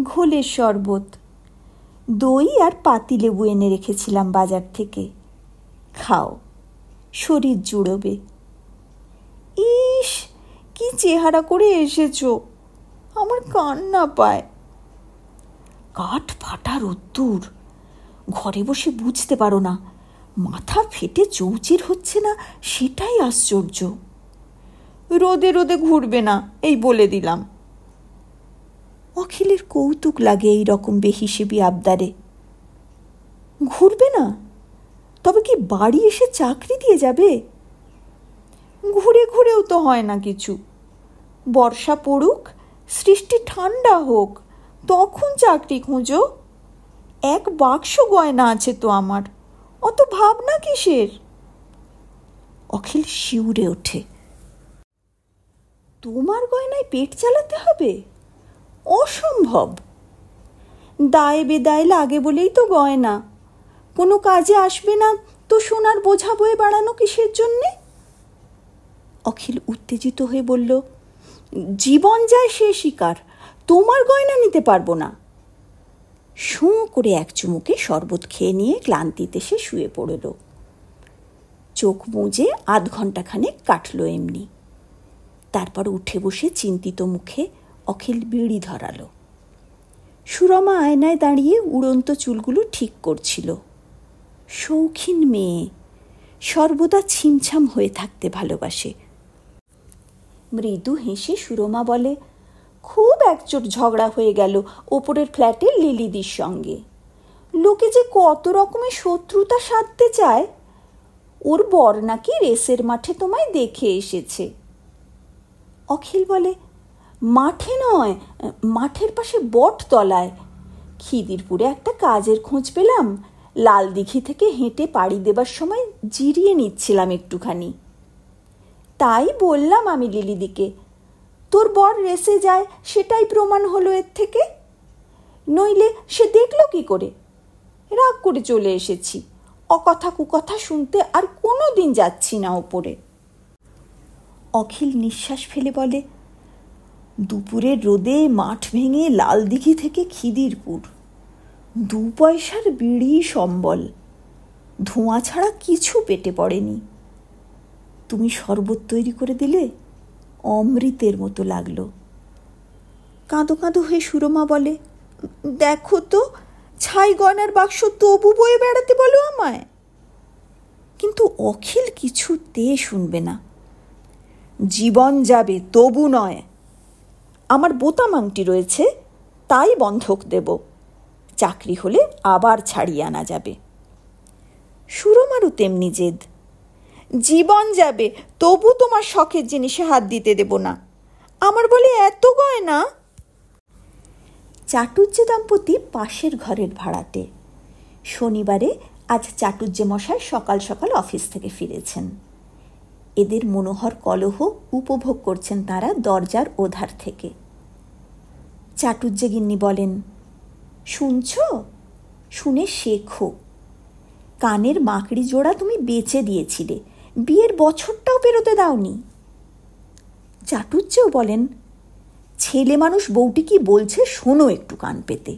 ঘোলের শরবত, দই আর পাতিলেবু এনে রেখেছিলাম বাজার থেকে। খাও, শরীর জুড়োবে। ইস, কি চেহারা করে এসেছো, আমার কান্না পায়। কাঠ ফাটা রোদ্দুর, ঘরে বসে বুঝতে পারো না মাথা ফেটে চৌচির হচ্ছে না, সেটাই আশ্চর্য। রোদে রোদে ঘুরবে না, এই বলে দিলাম। অখিলের কৌতুক লাগে এই রকম বেহিসেবি আবদারে। ঘুরবে না? তবে কি বাড়ি এসে চাকরি দিয়ে যাবে? ঘুরে ঘুরেও তো হয় না কিছু। বর্ষা পড়ুক, সৃষ্টি ঠান্ডা হোক, তখন চাকরি খোঁজো। এক বাক্স গয়না আছে তো আমার, অত ভাবনা কিসের? অখিল শিউরে ওঠে। তোমার গয়নায় পেট চালাতে হবে? অসম্ভব। দায় বেদায় লাগে বলেই তো গয়না। কোনো কাজে আসবে না তো সোনার বোঝা বয়ে বেড়ানো কিসের জন্যে? অখিল উত্তেজিত হয়ে বলল, জীবন যায় সে শিকার, তোমার গয়না নিতে পারবো না। শোঁ করে এক চুমুকে শরবত খেয়ে নিয়ে ক্লান্তিতে সে শুয়ে পড়ল। চোখ মুজে 1/2 ঘন্টা খানেক কাটল এমনি। তারপর উঠে বসে চিন্তিত মুখে অখিল বিড়ি ধরালো। সুরমা আয়নায় দাঁড়িয়ে উড়ন্ত চুলগুলো ঠিক করছিল। শৌখিন মেয়ে, সর্বদা ছিমছাম হয়ে থাকতে ভালোবাসে। মৃদু হেসে সুরমা বলে, খুব একচোট ঝগড়া হয়ে গেল ওপরের ফ্ল্যাটে লিলিদির সঙ্গে। লোকে যে কত রকমের শত্রুতা সাধতে চায়। ওর বর নাকি রেসের মাঠে তোমায় দেখে এসেছে। অখিল বলে, মাঠে নয়, মাঠের পাশে বটতলায়। খিদিরপুরে একটা কাজের খোঁজ পেলাম, লাল দিঘি থেকে হেঁটে পাড়ি দেবার সময় জিরিয়ে নিচ্ছিলাম একটুখানি। তাই বললাম আমি লিলিদিকে, তোর বর রেসে যায় সেটাই প্রমাণ হলো এর থেকে। নইলে সে দেখলো কি করে? রাগ করে চলে এসেছি। অকথা কুকথা শুনতে আর কোনো দিন যাচ্ছি না ওপরে। অখিল নিঃশ্বাস ফেলে বলে, দুপুরের রোদে মাঠ ভেঙে লাল দিঘি থেকে খিদিরপুর, 2 পয়সার বিড়ি সম্বল, ধোঁয়া ছাড়া কিছু পেটে পড়েনি। তুমি শরবত তৈরি করে দিলে, অমৃতের মতো লাগলো। কাঁদো কাঁদো হয়ে সুরমা বলে, দেখো তো, ছাই গয়নার বাক্স তবু বয়ে বেড়াতে বলো আমায়। কিন্তু অখিল কিছুতে শুনবে না। জীবন যাবে তবু নয়। আমার বোতাম আংটি রয়েছে, তাই বন্ধক দেব। চাকরি হলে আবার ছাড়িয়ে আনা যাবে। সুরমারও তেমনি জেদ। জীবন যাবে তবু তোমার শখের জিনিসে হাত দিতে দেব না। আমার বলে এত গয়না। চাটুজ্জে দম্পতি পাশের ঘরের ভাড়াটে। শনিবারে আজ চাটুজ্জে মশাই সকাল সকাল অফিস থেকে ফিরেছেন। এদের মনোহর কলহ উপভোগ করছেন তারা দরজার ওধার থেকে। চাটুজ্জে গিন্নি বলেন, শুনছ? শুনে শেখো। কানের মাকড়ি জোড়া তুমি বেচে দিয়েছিলে, বিয়ের বছরটাও পেরোতে দাওনি। চাটুজ্জেও বলেন, ছেলে মানুষ বউটি কি বলছে শোনো একটু কান পেতে।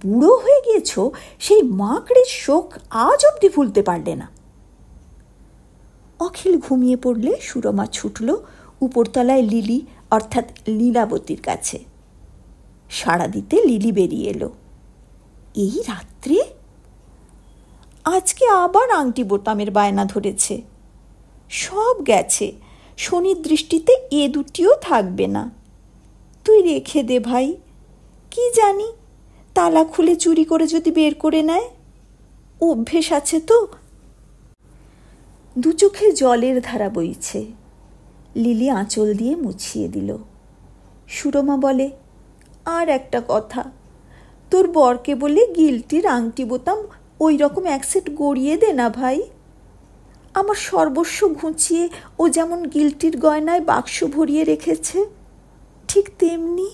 বুড়ো হয়ে গিয়েছ, সেই মাকড়ির শোক আজ অবধি ভুলতে পারলে না। অখিল ঘুমিয়ে পড়লে সুরমা ছুটল উপরতলায় লিলি অর্থাৎ লীলাবতীর কাছে। সাড়া দিতে লিলি বেরিয়ে এলো। এই রাত্রে? আজকে আবার আংটি বোতামের বায়না ধরেছে। সব গেছে, শনির দৃষ্টিতে এ দুটিও থাকবে না। তুই রেখে দে ভাই, কি জানি তালা খুলে চুরি করে যদি বের করে নেয়। অভ্যেস আছে তো। 2 চোখে জলের ধারা বইছে। লিলি আঁচল দিয়ে মুছিয়ে দিল। সুরমা বলে, আর একটা কথা, তোর বরকে বলে গিলটির আংটি বোতাম ওই রকম 1 সেট গড়িয়ে দে না ভাই। আমার সর্বস্ব ঘুঁচিয়ে ও যেমন গিলটির গয়নায় বাক্স ভরিয়ে রেখেছে, ঠিক তেমনি